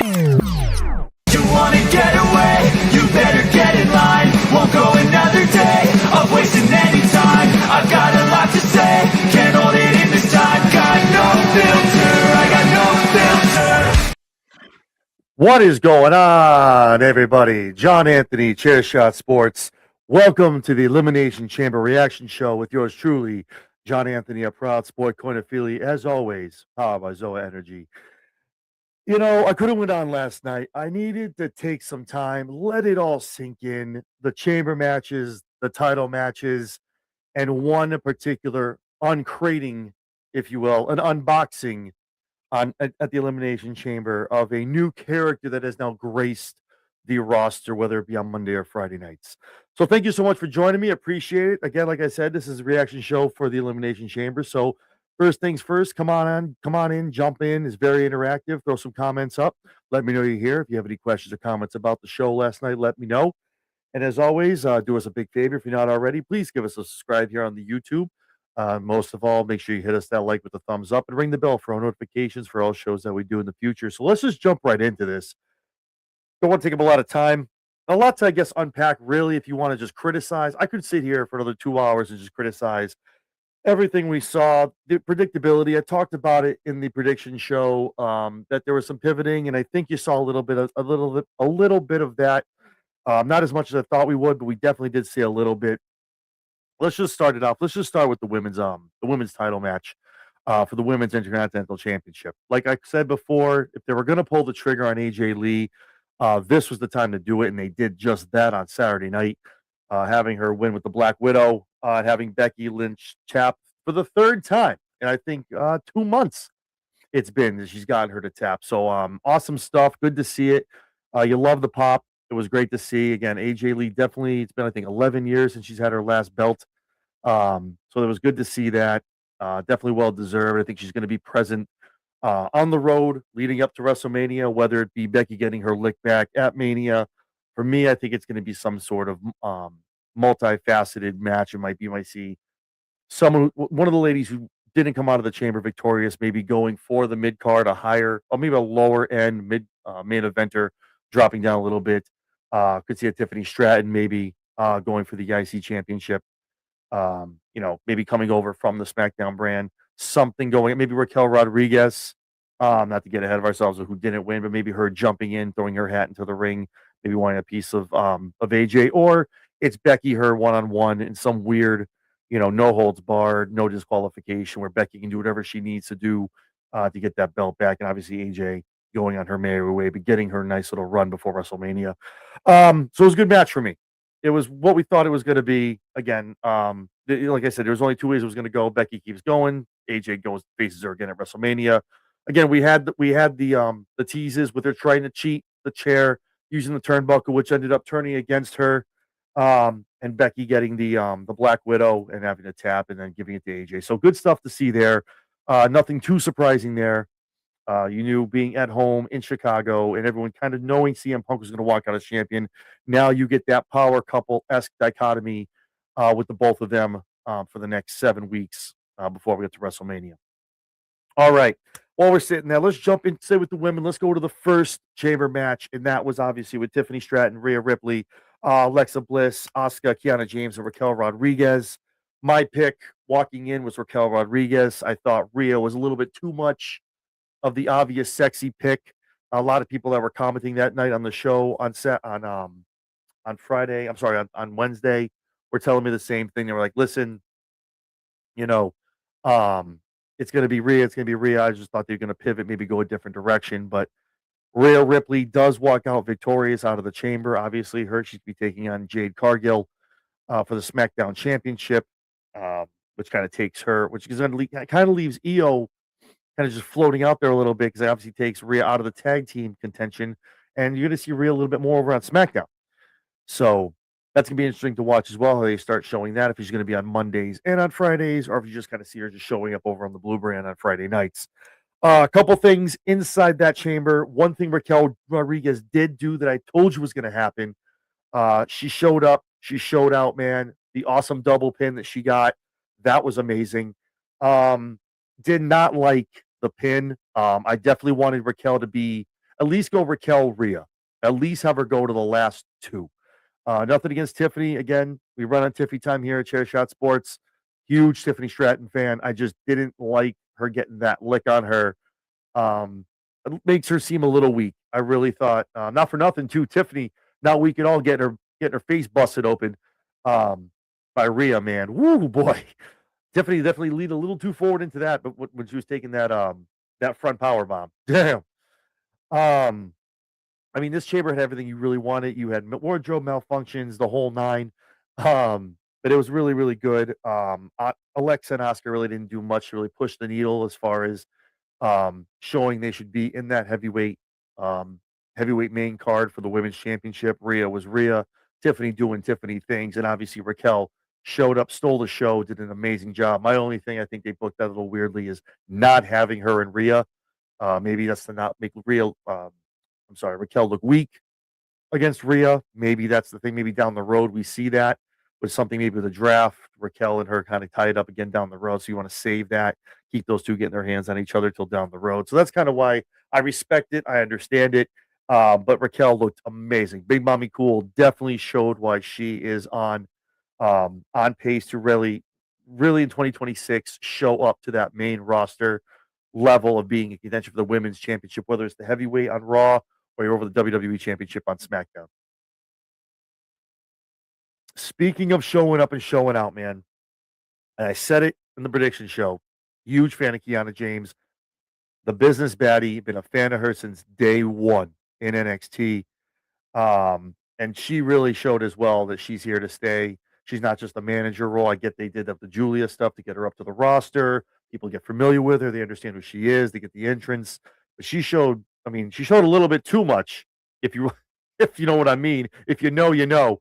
You wanna get away, you better get in line. Won't go another day of wasting any time. I've got a lot to say, can't hold it in this time. Got no filter, I got no filter. What is going on, everybody? John Anthony, ChairShot Sports. Welcome to the Elimination Chamber reaction show with yours truly, John Anthony, a proud sport coinophile, as always, powered by Zoa Energy. You know, I could have went on last night. I needed to take some time, let it all sink in. The chamber matches, the title matches, and one in particular uncrating, if you will, an unboxing at the Elimination Chamber of a new character that has now graced the roster, whether it be on Monday or Friday nights. So thank you so much for joining me. Appreciate it. Again, like I said, this is a reaction show for the Elimination Chamber. So first things first, come on in, jump in. It's very interactive. Throw some comments up. Let me know you're here. If you have any questions or comments about the show last night, let me know. And as always, do us a big favor if you're not already. Please give us a subscribe here on the YouTube. Most of all, make sure you hit us that like with the thumbs up and ring the bell for our notifications for all shows that we do in the future. So let's just jump right into this. Don't want to take up a lot of time. A lot to, I guess, unpack, really, if you want to just criticize. I could sit here for another 2 hours and just criticize everything we saw. The predictability, I talked about it in the prediction show, that there was some pivoting, and I think you saw a little bit of that. Not as much as I thought we would, but we definitely did see a little bit. Let's just start it off. Let's just start with the women's title match for the Women's Intercontinental Championship. Like I said before, if they were going to pull the trigger on AJ Lee, this was the time to do it, and they did just that on Saturday night, having her win with the Black Widow, having Becky Lynch tap for the third time, and I think 2 months it's been that she's gotten her to tap. So awesome stuff. Good to see it. You love the pop. It was great to see. Again, AJ Lee, definitely, it's been, I think, 11 years since she's had her last belt. So it was good to see that. Definitely well deserved. I think she's going to be present on the road leading up to WrestleMania, whether it be Becky getting her lick back at Mania. For me, I think it's going to be some sort of multifaceted match. It might see one of the ladies who didn't come out of the chamber victorious, maybe going for the mid card, a higher, or maybe a lower end main eventer, dropping down a little bit. Could see a Tiffany Stratton maybe going for the IC championship. Maybe coming over from the SmackDown brand, something going, maybe Raquel Rodriguez, not to get ahead of ourselves of who didn't win, but maybe her jumping in, throwing her hat into the ring, maybe wanting a piece of AJ, or it's Becky, her one-on-one in some weird, no holds barred, no disqualification, where Becky can do whatever she needs to do to get that belt back. And obviously AJ going on her merry way, but getting her nice little run before WrestleMania. So it was a good match for me. It was what we thought it was going to be. Again, like I said, there was only 2 ways it was going to go. Becky keeps going. AJ faces her again at WrestleMania. Again, we had the teases with her trying to cheat the chair using the turnbuckle, which ended up turning against her. And Becky getting the Black Widow and having to tap and then giving it to AJ. So good stuff to see there. Nothing too surprising there. You knew, being at home in Chicago and everyone kind of knowing CM Punk was going to walk out as champion. Now you get that power couple-esque dichotomy with the both of them for the next 7 weeks before we get to WrestleMania. All right. While we're sitting there, let's jump in, stay with the women. Let's go to the first chamber match, and that was obviously with Tiffany Stratton, Rhea Ripley, Alexa Bliss, Asuka, Kiana James, and Raquel Rodriguez. My pick walking in was Raquel Rodriguez. I thought Rhea was a little bit too much of the obvious sexy pick. A lot of people that were commenting that night on the show on Friday, on Wednesday, were telling me the same thing. They were like, listen, it's going to be Rhea. It's going to be Rhea. I just thought they were going to pivot, maybe go a different direction. But Rhea Ripley does walk out victorious out of the chamber. Obviously, she'd be taking on Jade Cargill for the SmackDown Championship, which kind of takes her, which is going to kind of leaves Io kind of just floating out there a little bit, because it obviously takes Rhea out of the tag team contention, and you're going to see Rhea a little bit more over on SmackDown. So that's going to be interesting to watch as well, how they start showing that, if she's going to be on Mondays and on Fridays, or if you just kind of see her just showing up over on the Blue brand on Friday nights. A couple things inside that chamber. One thing Raquel Rodriguez did do that I told you was going to happen. She showed up. She showed out, man. The awesome double pin that she got, that was amazing. Did not like the pin. I definitely wanted Raquel to be At least go Raquel, Rhea. At least have her go to the last two. Nothing against Tiffany. Again, we run on Tiffany time here at ChairShot Sports. Huge Tiffany Stratton fan. I just didn't like her getting that lick on her. It makes her seem a little weak. I really thought, not for nothing, too. Tiffany, not weak at all, getting her face busted open by Rhea, man. Woo, boy. Tiffany definitely leaned a little too forward into that, but when she was taking that front power bomb, damn. Um, I mean, this chamber had everything you really wanted. You had wardrobe malfunctions, the whole nine. But it was really, really good. Alexa and Oscar really didn't do much to really push the needle as far as showing they should be in that um, heavyweight main card for the women's championship. Rhea was Rhea, Tiffany doing Tiffany things, and obviously Raquel showed up, stole the show, did an amazing job. My only thing I think they booked that a little weirdly is not having her and Rhea. Maybe that's to not make Rhea. I'm sorry, Raquel look weak against Rhea. Maybe that's the thing. Maybe down the road we see that with something, maybe with a draft. Raquel and her kind of tied up again down the road. So you want to save that, keep those two getting their hands on each other till down the road. So that's kind of why I respect it. I understand it. But Raquel looked amazing. Big Mommy Cool definitely showed why she is on pace to really, really in 2026 show up to that main roster level of being in contention for the women's championship, whether it's the heavyweight on Raw or you're over the WWE Championship on SmackDown. Speaking of showing up and showing out, man, and I said it in the prediction show, huge fan of Kiana James, the business baddie, been a fan of her since day one in NXT. And she really showed as well that she's here to stay. She's not just a manager role. I get they did up the Julia stuff to get her up to the roster. People get familiar with her. They understand who she is. They get the entrance. But she showed, I mean, she showed a little bit too much. If you if you know what I mean. If you know, you know.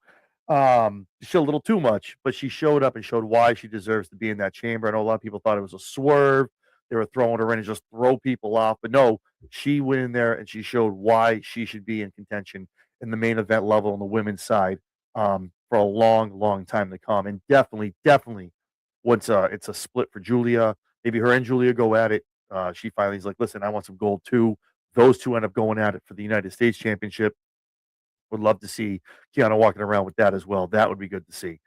She showed a little too much, but she showed up and showed why she deserves to be in that chamber. I know a lot of people thought it was a swerve. They were throwing her in and just throw people off. But no, she went in there and she showed why she should be in contention in the main event level on the women's side for a long, long time to come. And definitely, definitely, once it's a split for Julia, maybe her and Julia go at it. She finally is like, listen, I want some gold too. Those two end up going at it for the United States Championship. Would love to see Kiana walking around with that as well. That would be good to see.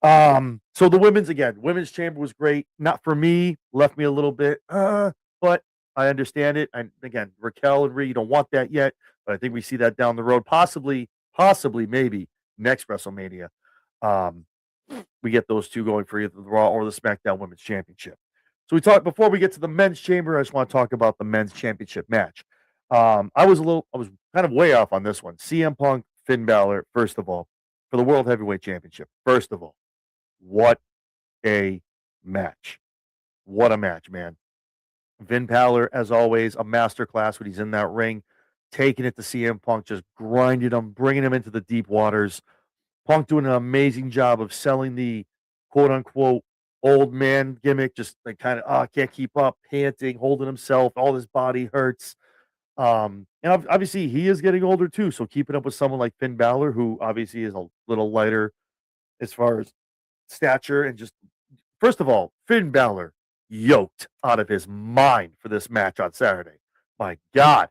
So the women's chamber was great. Not for me, left me a little bit, but I understand it. And again, Raquel and Rhea, you don't want that yet, but I think we see that down the road, possibly, maybe next WrestleMania. Um, we get those two going for either the Raw or the SmackDown Women's Championship. So we talked before we get to the men's chamber. I just want to talk about the men's championship match. I was kind of way off on this one. CM Punk, Finn Balor, first of all, for the World Heavyweight Championship. First of all, what a match. What a match, man. Finn Balor, as always, a masterclass when he's in that ring, taking it to CM Punk, just grinding him, bringing him into the deep waters. Punk doing an amazing job of selling the quote unquote old man gimmick, just like kind of, can't keep up, panting, holding himself, all his body hurts. And obviously he is getting older too. So keeping up with someone like Finn Balor, who obviously is a little lighter as far as stature and just first of all, Finn Balor yoked out of his mind for this match on Saturday. My God.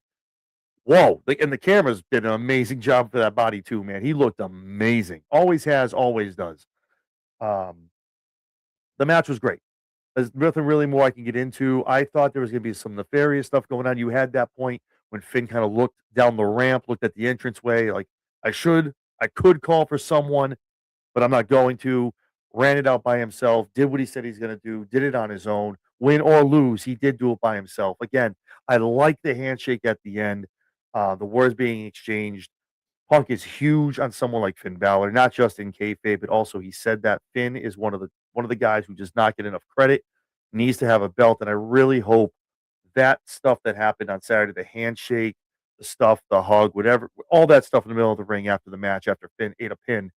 Whoa. And the cameras did an amazing job for that body too, man. He looked amazing. Always has, always does. Um, the match was great. There's nothing really more I can get into. I thought there was going to be some nefarious stuff going on. You had that point when Finn kind of looked down the ramp, looked at the entranceway, like I could call for someone, but I'm not going to. Ran it out by himself, did what he said he's going to do, did it on his own. Win or lose, he did do it by himself. Again, I like the handshake at the end, the words being exchanged. Punk is huge on someone like Finn Balor, not just in kayfabe, but also he said that Finn is one of the guys who does not get enough credit, needs to have a belt, and I really hope that stuff that happened on Saturday, the handshake, the stuff, the hug, whatever, all that stuff in the middle of the ring after the match, after Finn ate a pin,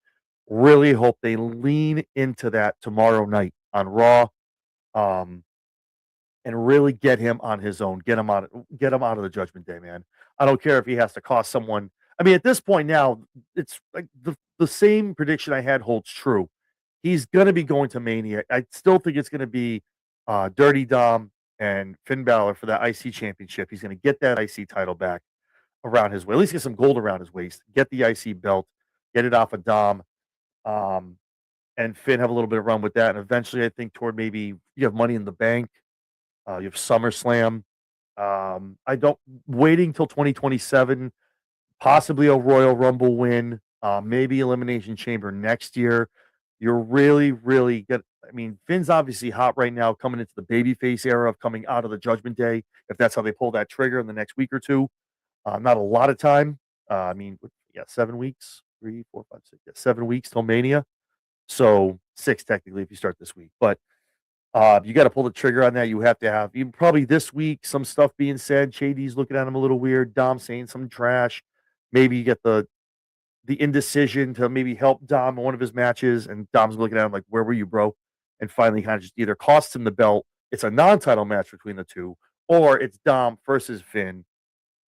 really hope they lean into that tomorrow night on Raw, um, and really get him on his own. Get him out of the Judgment Day, man. I don't care if he has to cost someone. I mean, at this point now, it's like the same prediction I had holds true. He's gonna be going to Mania. I still think it's gonna be Dirty Dom and Finn Balor for that IC championship. He's gonna get that IC title back. around his waist. At least get some gold around his waist. Get the IC belt. Get it off of Dom. Um, and Finn have a little bit of run with that. And eventually, I think toward maybe you have Money in the Bank. You have SummerSlam. I don't waiting till 2027, possibly a Royal Rumble win, maybe Elimination Chamber next year. You're really, really good. I mean, Finn's obviously hot right now, coming into the babyface era of coming out of the Judgment Day. If that's how they pull that trigger in the next week or two, not a lot of time. I mean, yeah, 7 weeks, 3, 4, 5, 6, yeah, 7 weeks till Mania. So 6 technically if you start this week, but you got to pull the trigger on that. You have to have even probably this week some stuff being said. Shady's looking at him a little weird. Dom saying some trash. Maybe you get the indecision to maybe help Dom in one of his matches, and Dom's looking at him like, "Where were you, bro?" And finally, kind of just either costs him the belt. It's a non-title match between the two, or it's Dom versus Finn,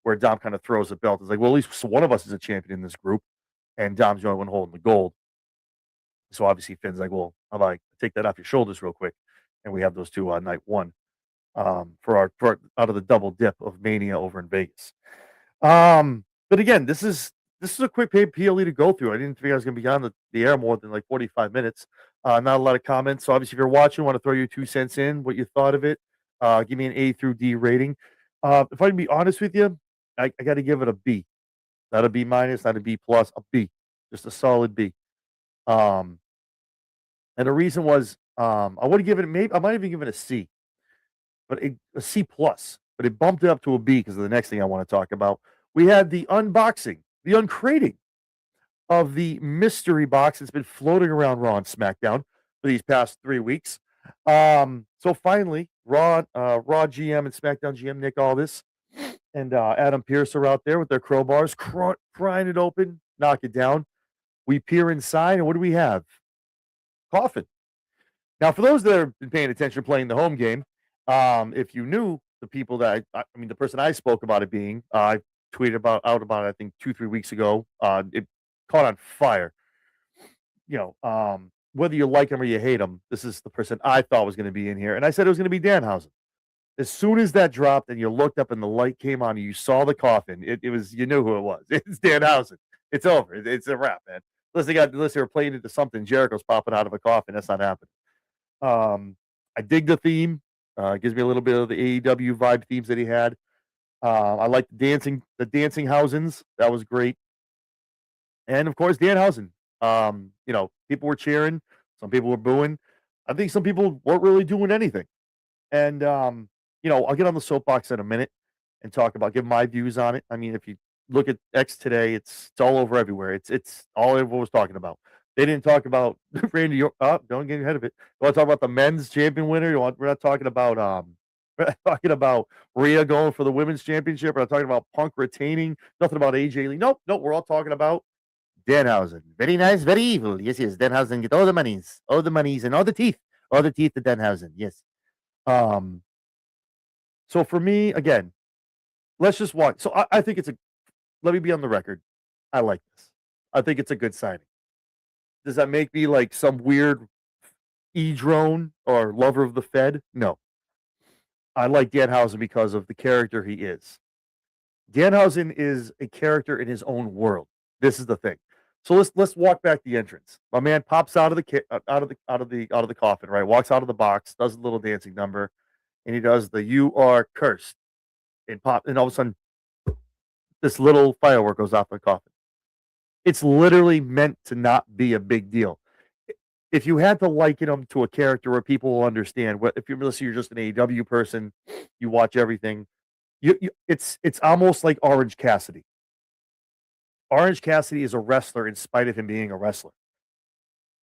where Dom kind of throws the belt. It's like, well, at least one of us is a champion in this group, and Dom's the only one holding the gold. So obviously Finn's like, well, I'm like, take that off your shoulders real quick, and we have those two on night one for out of the double dip of Mania over in Vegas. But again, this is a quick PLE to go through. I didn't think I was going to be on the air more than like 45 minutes. Not a lot of comments. So obviously, if you're watching, want to throw your 2 cents in, what you thought of it. Give me an A through D rating. If I can be honest with you, I got to give it a B, not a B minus, not a B plus, a B, just a solid B. Um, and the reason was, I would have given it maybe I might even give it a C, but a C plus, but it bumped it up to a B because of the next thing I want to talk about. We had the unboxing, the uncrating of the mystery box that's been floating around Raw and SmackDown for these past 3 weeks. So finally, Raw GM and SmackDown GM Nick Aldis and Adam Pearce are out there with their crowbars, prying it open, knock it down. We peer inside, and what do we have? Coffin. Now, for those that have been paying attention playing the home game, if you knew the people that I mean, the person I spoke about it being, I tweeted out about it, I think 2-3 weeks ago. It caught on fire. Whether you like him or you hate him, this is the person I thought was going to be in here, and I said it was going to be Danhausen. As soon as that dropped and you looked up and the light came on and you saw the coffin, it was you knew who it was. It's Danhausen. It's over. It's a wrap, man. Unless they were playing into something, Jericho's popping out of a coffin. That's not happening. I dig the theme. It gives me a little bit of the AEW vibe themes that he had. I like the dancing Housens. That was great. And of course, Danhausen. People were cheering. Some people were booing. I think some people weren't really doing anything. And I'll get on the soapbox in a minute and give my views on it. I mean, if you look at X today, it's all over everywhere. It's all everyone was talking about. They didn't talk about Randy. Don't get ahead of it. You want to talk about the men's champion winner? We're not talking about we're not talking about Rhea going for the women's championship. We're not talking about Punk retaining. Nothing about AJ Lee. Nope. We're all talking about Danhausen. Very nice, very evil. Yes. Danhausen get all the monies, and all the teeth to Danhausen. Yes. So for me, again, let's just watch. So I think let me be on the record. I like this. I think it's a good signing. Does that make me like some weird E-drone or lover of the Fed? No. I like Danhausen because of the character he is. Danhausen is a character in his own world. This is the thing. So let's walk back the entrance. My man pops out of the coffin, right? Walks out of the box, does a little dancing number, and he does the "You are cursed," and all of a sudden, this little firework goes off the coffin. It's literally meant to not be a big deal. If you had to liken him to a character where people will understand, if you're just an AEW person, you watch everything. It's almost like Orange Cassidy. Orange Cassidy is a wrestler in spite of him being a wrestler.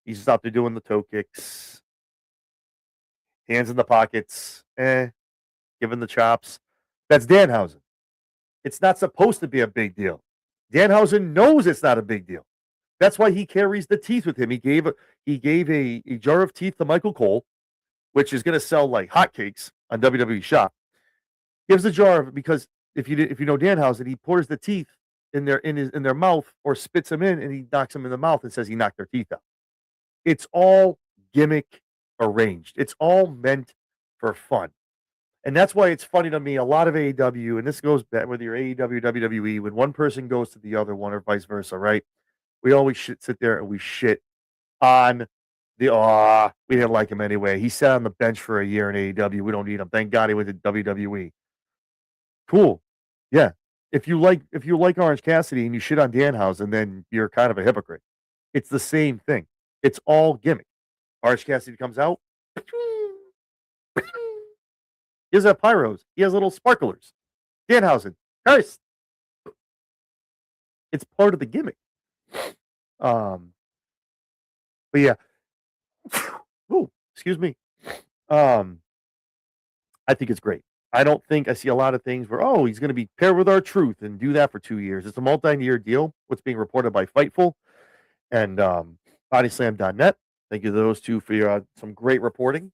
He's just out there doing the toe kicks, hands in the pockets, giving the chops. That's Danhausen. It's not supposed to be a big deal. Danhausen knows it's not a big deal. That's why he carries the teeth with him. He gave a jar of teeth to Michael Cole, which is going to sell like hotcakes on WWE Shop. Gives the jar because if you know Danhausen, he pours the teeth in their mouth or spits them in, and he knocks them in the mouth and says he knocked their teeth out. It's all gimmick arranged. It's all meant for fun. And that's why it's funny to me. A lot of AEW, and this goes back whether you're AEW, WWE, when one person goes to the other one or vice versa, right? We always sit there and we shit on we didn't like him anyway. He sat on the bench for a year in AEW. We don't need him. Thank God he went to WWE. Cool. Yeah. If you like Orange Cassidy and you shit on Danhausen, then you're kind of a hypocrite. It's the same thing. It's all gimmick. Orange Cassidy comes out. He has pyros. He has little sparklers. Danhausen. Curse. It's part of the gimmick. Um, but yeah. Oh, excuse me. Um, I think it's great. I don't think I see a lot of things where, oh, he's going to be paired with R-Truth and do that for 2 years. It's a multi-year deal. What's being reported by Fightful and bodyslam.net. Thank you to those two for your, some great reporting.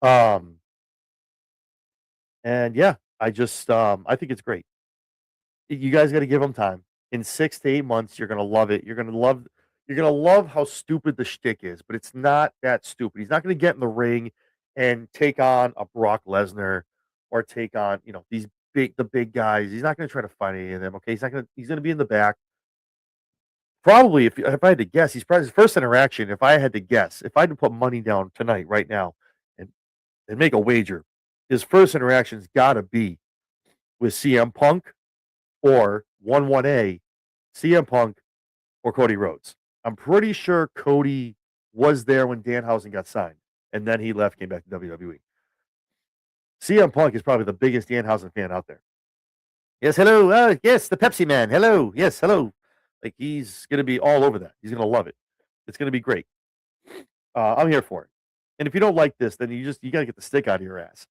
Um, and yeah, I think it's great. You guys got to give him time. In 6 to 8 months, you're gonna love it. You're gonna love how stupid the shtick is, but it's not that stupid. He's not gonna get in the ring and take on a Brock Lesnar or take on the big guys. He's not gonna try to fight any of them. Okay, He's gonna be in the back. Probably, if I had to guess, he's probably his first interaction. If I had to guess, if I had to put money down tonight, right now, and make a wager, his first interaction's got to be with CM Punk or 1-1A, CM Punk or Cody Rhodes. I'm pretty sure Cody was there when Danhausen got signed, and then he left, came back to WWE. CM Punk is probably the biggest Danhausen fan out there. Yes, hello. Yes, the Pepsi Man. Hello. Yes, hello. Like he's gonna be all over that. He's gonna love it. It's gonna be great. I'm here for it. And if you don't like this, then you gotta get the stick out of your ass.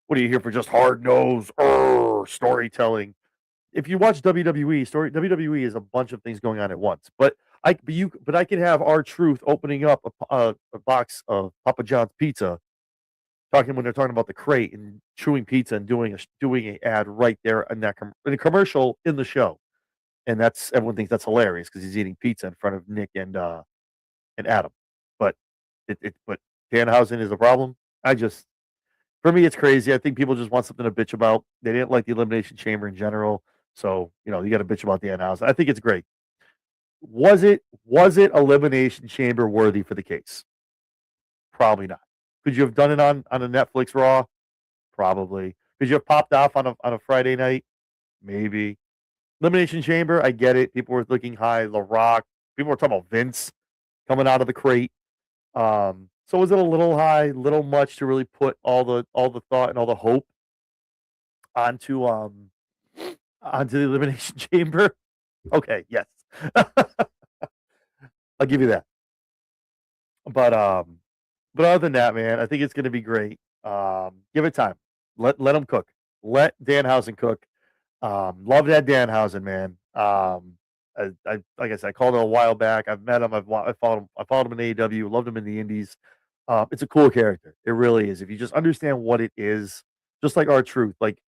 What are you here for? Just hard nose storytelling? If you watch WWE is a bunch of things going on at once. But I can have R-Truth opening up a box of Papa John's pizza, talking when they're talking about the crate and chewing pizza and doing a ad right there in in a commercial in the show, and that's everyone thinks that's hilarious because he's eating pizza in front of Nick and Adam, but but Danhausen is a problem. For me, it's crazy. I think people just want something to bitch about. They didn't like the Elimination Chamber in general. So, you got to bitch about Danhausen. I think it's great. Was it Elimination Chamber worthy for the case? Probably not. Could you have done it on a Netflix Raw? Probably. Could you have popped off on a Friday night? Maybe. Elimination Chamber, I get it. People were looking high. The Rock. People were talking about Vince coming out of the crate. So was it a little high, little much to really put all the thought and all the hope onto onto the Elimination Chamber? Okay, yes. I'll give you that. But other than that, man, I think it's gonna be great. Give it time. Let him cook. Let Danhausen cook. Love that Danhausen, man. I like I said, I called him a while back. I've met him. I followed him. I followed him in AEW. Loved him in the Indies. It's a cool character. It really is. If you just understand what it is, just like R-Truth, like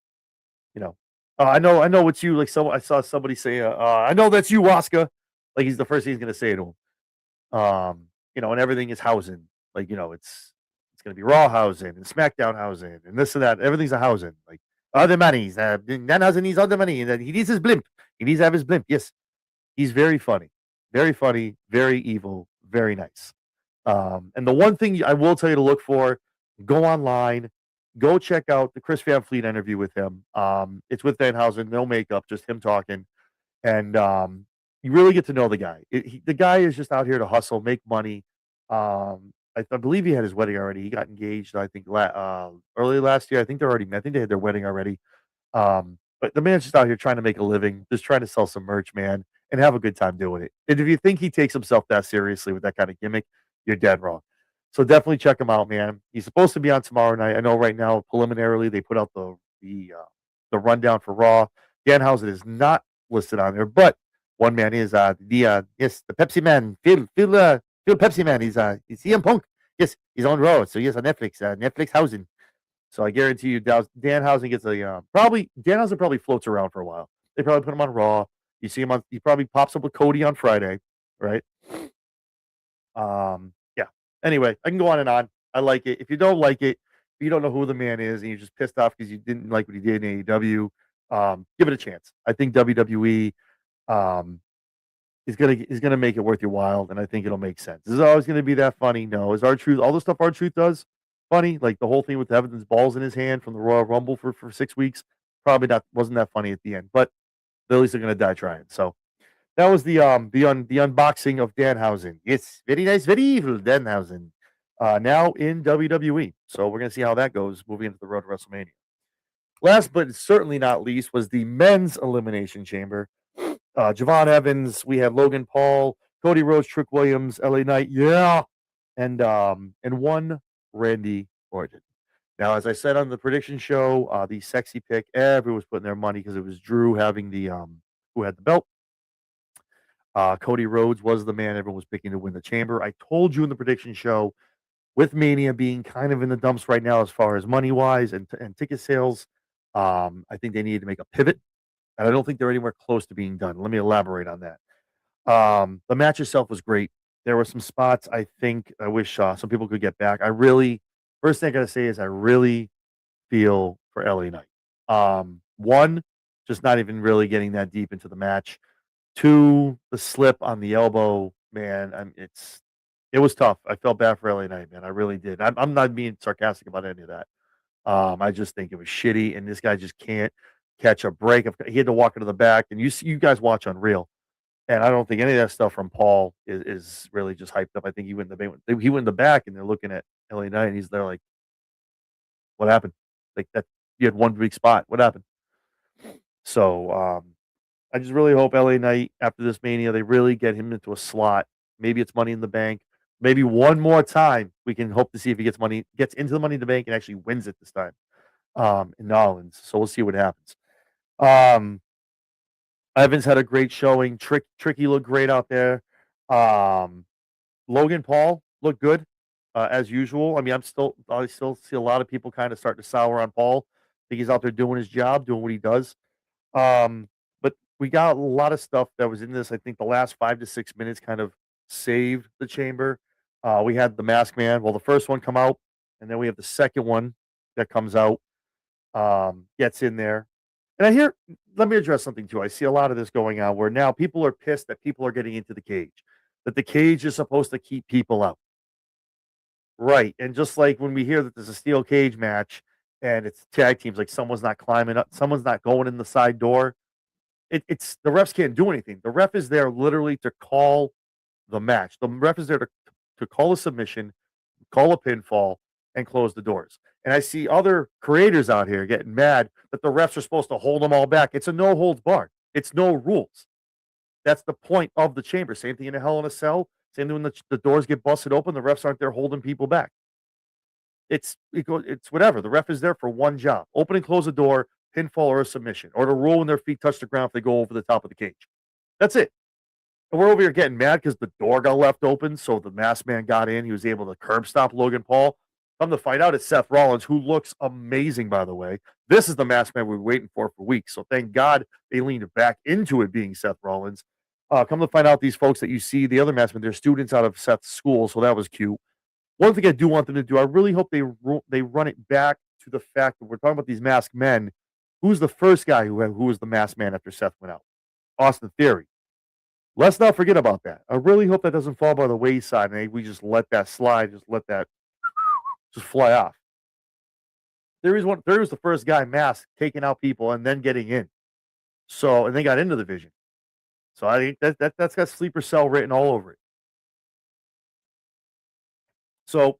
you know, I know it's you. Like I saw somebody say, I know that's you, Oscar. Like he's the first thing he's gonna say to him. And everything is housing. Like it's gonna be Raw housing and SmackDown housing and this and that. Everything's a housing. Like other monies. Danhausen needs other money, and then he needs his blimp. He needs to have his blimp. Yes, he's very funny, very evil, very nice. And the one thing I will tell you to look for, go online, go check out the Chris Van Fleet interview with him. It's with Danhausen, no makeup, just him talking, and you really get to know the guy. The guy is just out here to hustle, make money. I believe he had his wedding already. He got engaged, I think, early last year. I think I think they had their wedding already. But the man's just out here trying to make a living, just trying to sell some merch, man, and have a good time doing it. And if you think he takes himself that seriously with that kind of gimmick, you're dead wrong. So definitely check him out, man. He's supposed to be on tomorrow night. I know right now, preliminarily, they put out the rundown for Raw. Danhausen is not listed on there, but one man is the Pepsi Man, Phil Pepsi Man. He's CM Punk. Yes, he's on Raw, so yes, on Netflix, Netflix housing. So I guarantee you, Danhausen gets Danhausen probably floats around for a while. They probably put him on Raw. You see him he probably pops up with Cody on Friday, right? Yeah. Anyway, I can go on and on. I like it. If you don't like it, you don't know who the man is and you're just pissed off because you didn't like what he did in AEW, give it a chance. I think WWE um, is gonna make it worth your while, and I think it'll make sense. Is it always gonna be that funny? No. Is our truth all the stuff our truth does funny? Like the whole thing with Evan's balls in his hand from the Royal Rumble for 6 weeks? Probably not. Wasn't that funny at the end, but at least they're gonna die trying. So that was the unboxing of Danhausen. It's very nice, very evil Danhausen. Now in WWE. So we're gonna see how that goes moving into the road to WrestleMania. Last but certainly not least was the men's elimination chamber. Javon Evans, we had Logan Paul, Cody Rhodes, Trick Williams, LA Knight, yeah, and one Randy Orton. Now, as I said on the prediction show, the sexy pick, everyone was putting their money because it was Drew having the who had the belt. Cody Rhodes was the man everyone was picking to win the chamber. I told you in the prediction show, with Mania being kind of in the dumps right now as far as money wise and ticket sales, I think they needed to make a pivot, and I don't think they're anywhere close to being done. Let me elaborate on that. The match itself was great. There were some spots I think I wish some people could get back. First thing I gotta say is I really feel for LA Knight. One, just not even really getting that deep into the match. Two, the slip on the elbow, man. It was tough. I felt bad for LA Knight, man. I really did. I'm not being sarcastic about any of that. I just think it was shitty, and this guy just can't catch a break. He had to walk into the back, and you guys watch Unreal, and I don't think any of that stuff from Paul is really just hyped up. I think he went in the back, and they're looking at LA Knight, and he's there like, "What happened?" Like that, you had one weak spot. What happened? So I just really hope LA Knight after this Mania they really get him into a slot. Maybe it's Money in the Bank. Maybe one more time we can hope to see if he gets into the Money in the Bank and actually wins it this time in Nolans. So we'll see what happens. Um, Evans had a great showing. Tricky looked great out there. Um, Logan Paul looked good as usual. I mean, I still see a lot of people kind of starting to sour on Paul. I think he's out there doing his job, doing what he does. But we got a lot of stuff that was in this. I think the last 5 to 6 minutes kind of saved the chamber. We had the Mask Man. Well, the first one come out, and then we have the second one that comes out, gets in there. And let me address something too. I see a lot of this going on where now people are pissed that people are getting into the cage, that the cage is supposed to keep people out. Right. And just like when we hear that there's a steel cage match and it's tag teams, like someone's not climbing up, someone's not going in the side door. It's the refs can't do anything. The ref is there literally to call the match. The ref is there to call a submission, call a pinfall, and close the doors. And I see other creators out here getting mad that the refs are supposed to hold them all back. It's a no holds barred. It's no rules. That's the point of the chamber. Same thing in a Hell in a Cell. Same thing when the doors get busted open. The refs aren't there holding people back. It's whatever. The ref is there for one job: open and close a door, pinfall or a submission, or to roll when their feet touch the ground if they go over the top of the cage. That's it. And we're over here getting mad because the door got left open, so the masked man got in. He was able to curb stop Logan Paul. Come to find out, it's Seth Rollins, who looks amazing, by the way. This is the masked man we were waiting for weeks. So thank God they leaned back into it being Seth Rollins. Come to find out, these folks that you see, the other masked men, they're students out of Seth's school, so that was cute. One thing I do want them to do, I really hope they run it back to the fact that we're talking about these masked men. Who's the first guy who was the masked man after Seth went out? Austin Theory. Let's not forget about that. I really hope that doesn't fall by the wayside and we just let that slide, just let that just fly off. Theory was the first guy masked, taking out people and then getting in. So, and they got into the vision. So I think that's got sleeper cell written all over it. So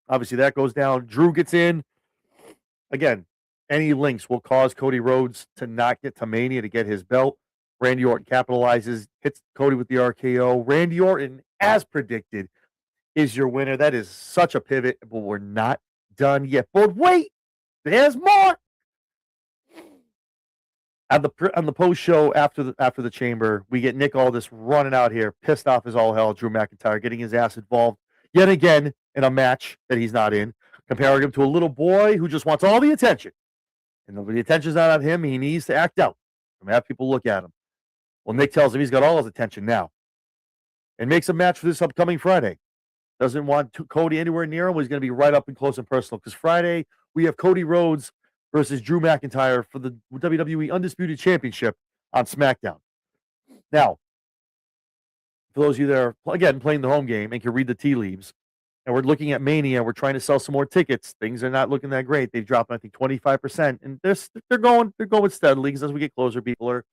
obviously that goes down. Drew gets in. Again, any links will cause Cody Rhodes to not get to Mania to get his belt. Randy Orton capitalizes, hits Cody with the RKO. Randy Orton, as predicted, is your winner. That is such a pivot, but we're not done yet. But wait, there's more. On the post show after the chamber, we get Nick Aldis running out here, pissed off as all hell. Drew McIntyre getting his ass involved yet again in a match that he's not in, comparing him to a little boy who just wants all the attention. And the attention's not on him. He needs to act out and have people look at him. Well, Nick tells him he's got all his attention now and makes a match for this upcoming Friday. Doesn't want Cody anywhere near him. He's going to be right up and close and personal. Because Friday, we have Cody Rhodes versus Drew McIntyre for the WWE Undisputed Championship on SmackDown. Now, for those of you that are, again, playing the home game and can read the tea leaves, and we're looking at Mania, we're trying to sell some more tickets. Things are not looking that great. They've dropped, I think, 25%, and they're going steadily because as we get closer, people are,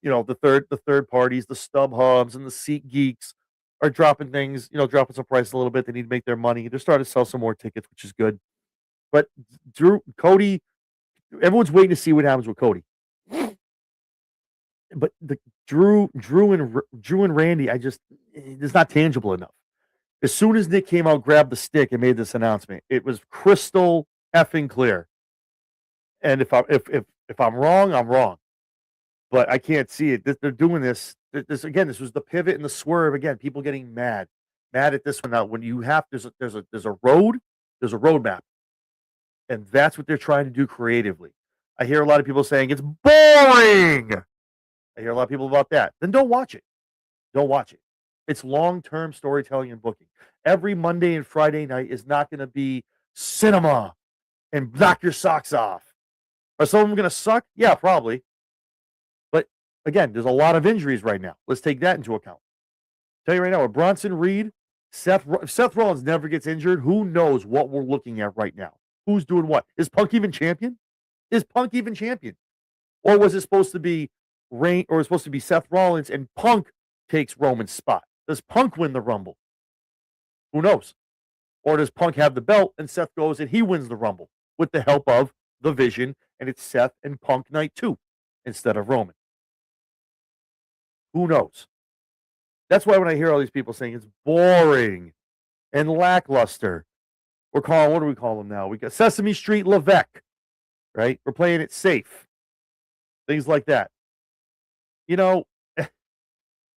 the third parties, the Stub Hubs and the Seat Geeks are dropping things, dropping some price a little bit. They need to make their money. They're starting to sell some more tickets, which is good. But Cody, everyone's waiting to see what happens with Cody. But the Drew and Randy, it's not tangible enough. As soon as Nick came out, grabbed the stick, and made this announcement, it was crystal effing clear. And if I'm wrong, I'm wrong. But I can't see it. They're doing this. This was the pivot and the swerve. Again, people getting mad at this one. Now, when you have there's a roadmap, and that's what they're trying to do creatively. I hear a lot of people saying it's boring. I hear a lot of people about that. Then don't watch it. Don't watch it. It's long-term storytelling and booking. Every Monday and Friday night is not going to be cinema and knock your socks off. Are some of them going to suck? Yeah, probably. But again, there's a lot of injuries right now. Let's take that into account. Tell you right now, with Bronson Reed, Seth Rollins never gets injured. Who knows what we're looking at right now? Who's doing what? Is Punk even champion? Or was it supposed to be Seth Rollins and Punk takes Roman's spot? Does Punk win the Rumble? Who knows? Or does Punk have the belt and Seth goes and he wins the Rumble with the help of the Vision, and it's Seth and Punk night 2 instead of Roman? Who knows? That's why when I hear all these people saying it's boring and lackluster, what do we call them now? We got Sesame Street Levesque, right? We're playing it safe. Things like that.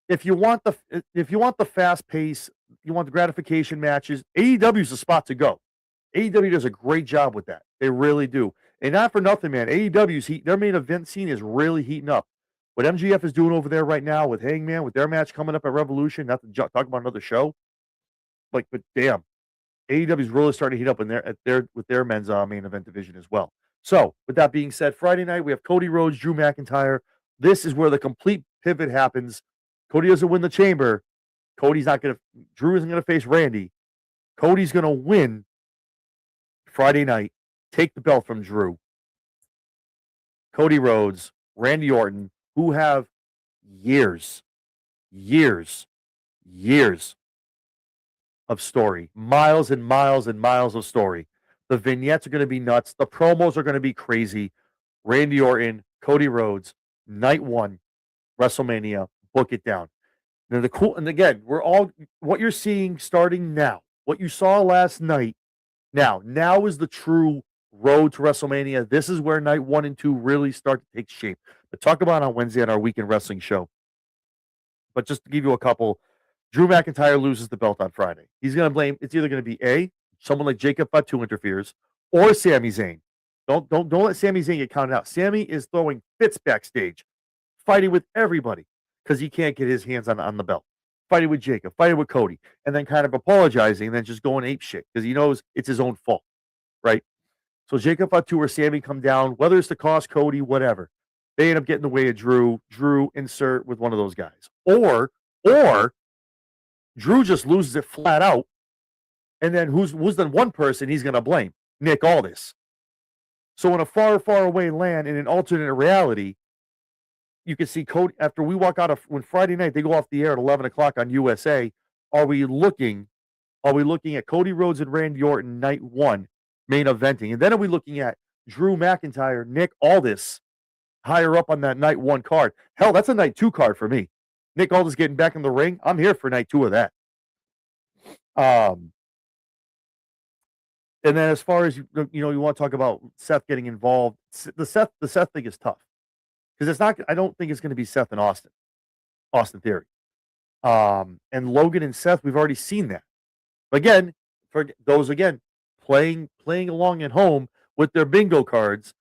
If you want the fast pace, you want the gratification matches, AEW is the spot to go. AEW does a great job with that. They really do. And not for nothing, man. Their main event scene is really heating up. What MGF is doing over there right now with Hangman, with their match coming up at Revolution, not to talk about another show. But damn, AEW is really starting to heat up with their men's main event division as well. So, with that being said, Friday night we have Cody Rhodes, Drew McIntyre. This is where the complete pivot happens. Cody doesn't win the chamber. Drew isn't going to face Randy. Cody's going to win Friday night, take the belt from Drew. Cody Rhodes, Randy Orton, who have years of story, miles and miles and miles of story. The vignettes are going to be nuts. The promos are going to be crazy. Randy Orton, Cody Rhodes, night 1, WrestleMania, book it down. And again, what you're seeing starting now, what you saw last night, now is the true road to WrestleMania. This is where night 1 and 2 really start to take shape. But talk about it on Wednesday on our weekend wrestling show. But just to give you a couple, Drew McIntyre loses the belt on Friday. He's going to blame, it's either going to be someone like Jacob Fatu interferes, or Sami Zayn. Don't let Sami Zayn get counted out. Sami is throwing fits backstage, fighting with everybody because he can't get his hands on the belt. Fighting with Jacob, fighting with Cody, and then kind of apologizing, and then just going ape shit because he knows it's his own fault, right? So Jacob Fatu or Sami come down, whether it's to cost Cody, whatever. They end up getting in the way of Drew. Drew insert with one of those guys. Or Drew just loses it flat out. And then who's the one person he's going to blame? Nick Aldis. So in a far, far away land, in an alternate reality, you can see Cody, after we walk out when Friday night, they go off the air at 11 o'clock on USA. Are we looking at Cody Rhodes and Randy Orton night 1 main eventing? And then are we looking at Drew McIntyre, Nick Aldis higher up on that night 1 card? Hell, that's a night 2 card for me. Nick Aldis getting back in the ring. I'm here for night 2 of that. And then as far as you want to talk about Seth getting involved, the Seth thing is tough because it's not. I don't think it's going to be Seth and Austin Theory, and Logan and Seth. We've already seen that. But again, for those playing along at home with their bingo cards.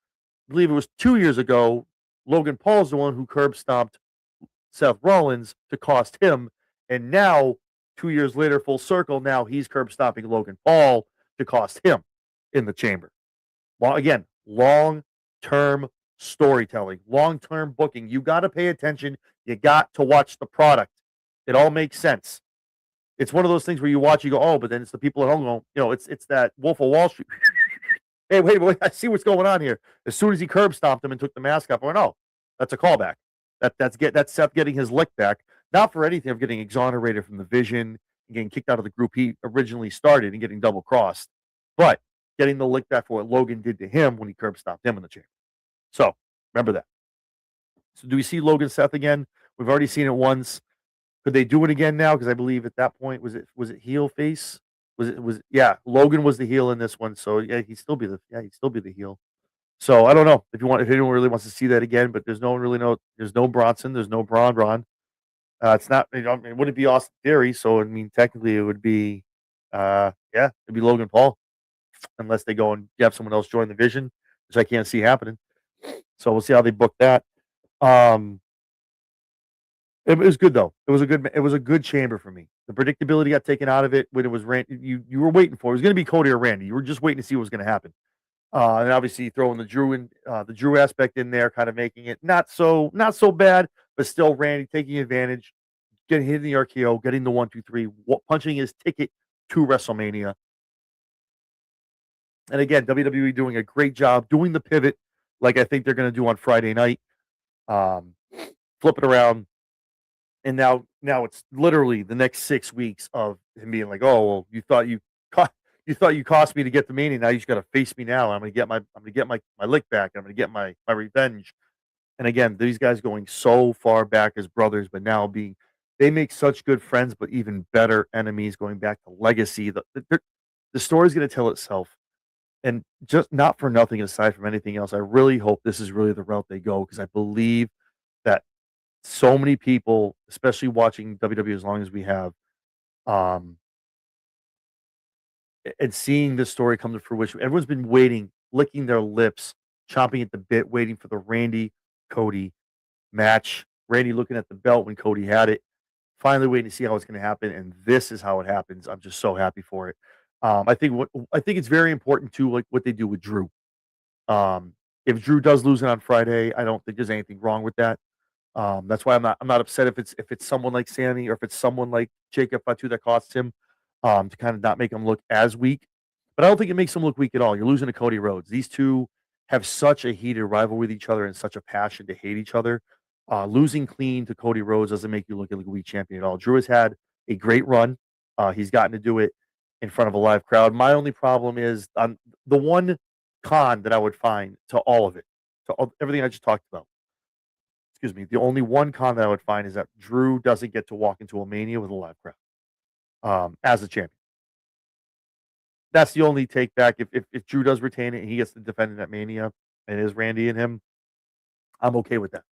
I believe it was 2 years ago. Logan Paul's the one who curb stomped Seth Rollins to cost him, and now 2 years later, full circle, now he's curb stomping Logan Paul to cost him in the chamber. Well, again, long-term storytelling, long-term booking. You got to pay attention. You got to watch the product. It all makes sense. It's one of those things where you watch, you go, oh, but then it's the people at home going, it's that Wolf of Wall Street. Hey, wait, I see what's going on here. As soon as he curb stomped him and took the mask off, I went, oh, that's a callback. That's Seth getting his lick back, not for anything of getting exonerated from the Vision, and getting kicked out of the group he originally started and getting double crossed, but getting the lick back for what Logan did to him when he curb stomped him in the chamber. So remember that. So do we see Logan Seth again? We've already seen it once. Could they do it again now? Because I believe at that point was it heel face? Yeah, Logan was the heel in this one, so yeah, he'd still be the heel. So I don't know if anyone really wants to see that again, but there's no Bronson, there's no Braun. It's not, it wouldn't be Austin Theory, so I mean technically it would be it'd be Logan Paul, unless they go and have someone else join the Vision, which I can't see happening. So we'll see how they book that. It was good though. It was a good chamber for me. The predictability got taken out of it when it was Randy. You were waiting for it. It was going to be Cody or Randy. You were just waiting to see what was going to happen. And obviously throwing the Drew aspect in there, kind of making it not so bad, but still Randy taking advantage, getting hit in the RKO, getting the 1-2-3, punching his ticket to WrestleMania. And again, WWE doing a great job doing the pivot, like I think they're going to do on Friday night. Flip it around. And now it's literally the next 6 weeks of him being like, "Oh, well, you thought you cost me to get the Mania. Now you just got to face me now. I'm gonna get my lick back. I'm gonna get my revenge." And again, these guys going so far back as brothers, but now they make such good friends, but even better enemies. Going back to legacy, the story's gonna tell itself. And just not for nothing, aside from anything else, I really hope this is really the route they go, because I believe that so many people, especially watching WWE as long as we have, um, and seeing this story come to fruition. Everyone's been waiting, licking their lips, chomping at the bit, waiting for the Randy Cody match. Randy looking at the belt when Cody had it, finally waiting to see how it's going to happen, and this is how it happens. I'm just so happy for it. I think it's very important too, like what they do with Drew. Um, if Drew does lose it on Friday, I don't think there's anything wrong with that. That's why I'm not upset if it's someone like Sammy, or if it's someone like Jacob Fatu that costs him, to kind of not make him look as weak. But I don't think it makes him look weak at all. You're losing to Cody Rhodes. These two have such a heated rivalry with each other and such a passion to hate each other. Losing clean to Cody Rhodes doesn't make you look like a weak champion at all. Drew has had a great run. He's gotten to do it in front of a live crowd. My only problem is the one con that I would find to all of it, everything I just talked about. Excuse me. The only one con that I would find is that Drew doesn't get to walk into a Mania with a live crowd, as a champion. That's the only take back. If Drew does retain it and he gets to defend it at Mania, and it is Randy and him, I'm okay with that.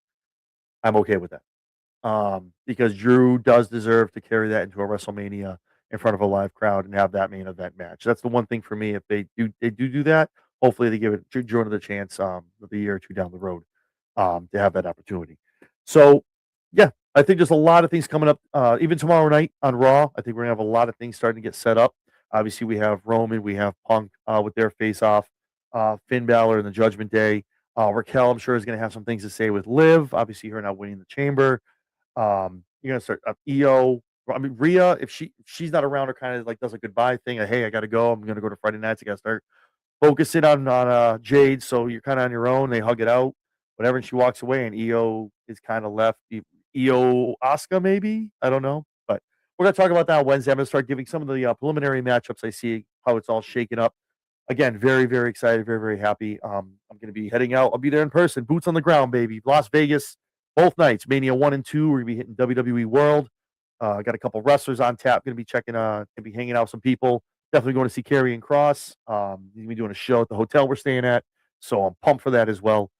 I'm okay with that. Because Drew does deserve to carry that into a WrestleMania in front of a live crowd and have that main event match. That's the one thing for me. If they do that, hopefully they give it Drew another chance, the year or two down the road, to have that opportunity. So yeah, I think there's a lot of things coming up. Even tomorrow night on Raw, I think we're gonna have a lot of things starting to get set up. Obviously, we have Roman, we have Punk, with their face off, Finn Balor and the Judgment Day. Raquel, I'm sure, is going to have some things to say with Liv. Obviously, her not winning the chamber. You're going to start EO. I mean, Rhea, if she's not around, or kind of like does a goodbye thing. Hey, I got to go. I'm going to go to Friday nights. I got to start focusing on Jade. So you're kind of on your own. They hug it out, whatever. And she walks away, and EO is kind of left. EO Asuka, maybe, I don't know, but we're going to talk about that on Wednesday. I'm going to start giving some of the preliminary matchups I see, how it's all shaken up. Again, very, very excited, very, very happy. I'm going to be heading out. I'll be there in person, boots on the ground, baby. Las Vegas, both nights, Mania 1 and 2. We're going to be hitting WWE World. Got a couple wrestlers on tap. Going to be checking, going to be hanging out with some people. Definitely going to see Karrion Kross. Going to be doing a show at the hotel we're staying at, so I'm pumped for that as well.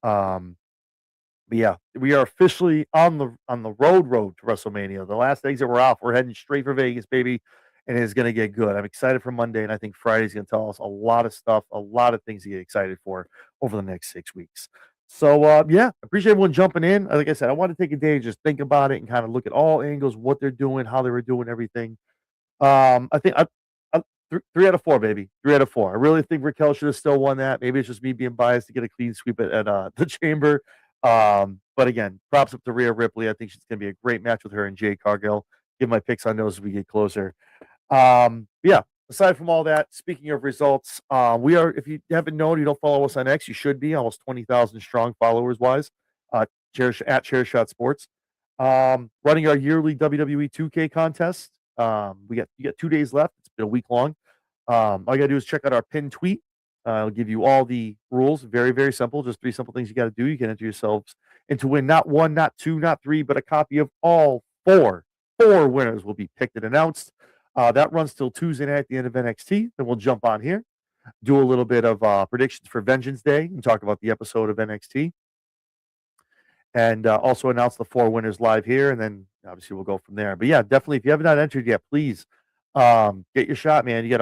But yeah, we are officially on the road to WrestleMania. The last exit we're off. We're heading straight for Vegas, baby, and it's going to get good. I'm excited for Monday, and I think Friday's going to tell us a lot of stuff, a lot of things to get excited for over the next 6 weeks. So, yeah, appreciate everyone jumping in. Like I said, I want to take a day and just think about it and kind of look at all angles, what they're doing, how they were doing everything. I think I 3 out of 4, baby. 3 out of 4. I really think Raquel should have still won that. Maybe it's just me being biased to get a clean sweep at the Chamber. But again, props up to Rhea Ripley. I think she's gonna be a great match with her and Jade Cargill. Give my picks on those as we get closer. Yeah, aside from all that, speaking of results, we are, if you haven't known, you don't follow us on X, you should be almost 20,000 strong followers wise. At ChairShot Sports. Running our yearly WWE 2K contest. You got 2 days left. It's been a week long. All you gotta do is check out our pinned tweet. I'll give you all the rules. Very, very simple. Just 3 simple things you got to do. You can enter yourselves and to win not one, not two, not three, but a copy of all four. Four winners will be picked and announced. That runs till Tuesday night at the end of NXT. Then we'll jump on here, do a little bit of predictions for Vengeance Day, and talk about the episode of NXT, and also announce the 4 winners live here, and then obviously we'll go from there. But yeah, definitely, if you have not entered yet, please get your shot, man. You got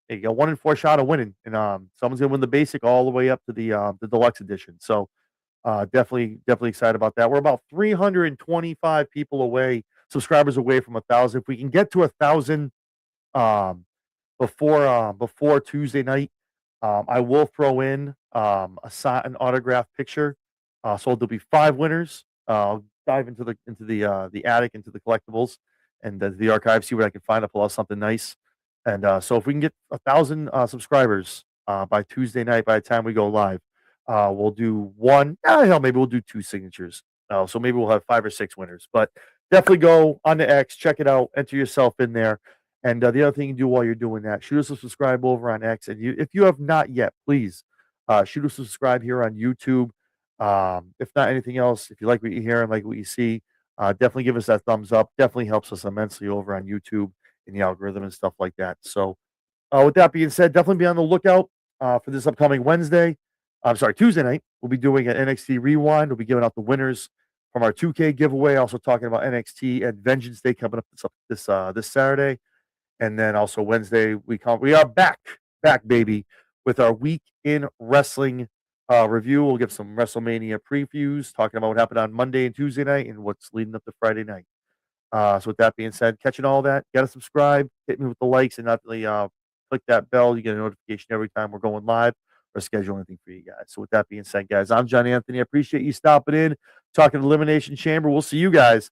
you got 1 in 4 shot of winning, and someone's gonna win the basic all the way up to the deluxe edition. So definitely excited about that. We're about 325 people away, subscribers away from 1,000. If we can get to 1,000 um, before Tuesday night, I will throw in an autograph picture. So there'll be 5 winners. I'll dive into the attic, into the collectibles, and the archive, see what I can find. I'll pull out something nice. And so if we can get 1,000 subscribers by Tuesday night, by the time we go live, we'll do one. Hell, maybe we'll do 2 signatures. So maybe we'll have 5 or 6 winners. But definitely go on the X, check it out, enter yourself in there. And the other thing you can do while you're doing that, shoot us a subscribe over on X. And if you have not yet, please shoot us a subscribe here on YouTube. If not anything else, if you like what you hear and like what you see, definitely give us that thumbs up. Definitely helps us immensely over on YouTube in the algorithm and stuff like that. So, with that being said, definitely be on the lookout for this upcoming Wednesday. I'm sorry, Tuesday night. We'll be doing an NXT Rewind. We'll be giving out the winners from our 2K giveaway. Also talking about NXT and Vengeance Day coming up this Saturday. And then also Wednesday, we are back, baby, with our week in wrestling review. We'll give some WrestleMania previews, talking about what happened on Monday and Tuesday night and what's leading up to Friday night. So with that being said, catching all that, gotta subscribe, hit me with the likes, and definitely click that bell. You get a notification every time we're going live or schedule anything for you guys. So with that being said, guys, I'm John Anthony. I appreciate you stopping in, talking Elimination Chamber. We'll see you guys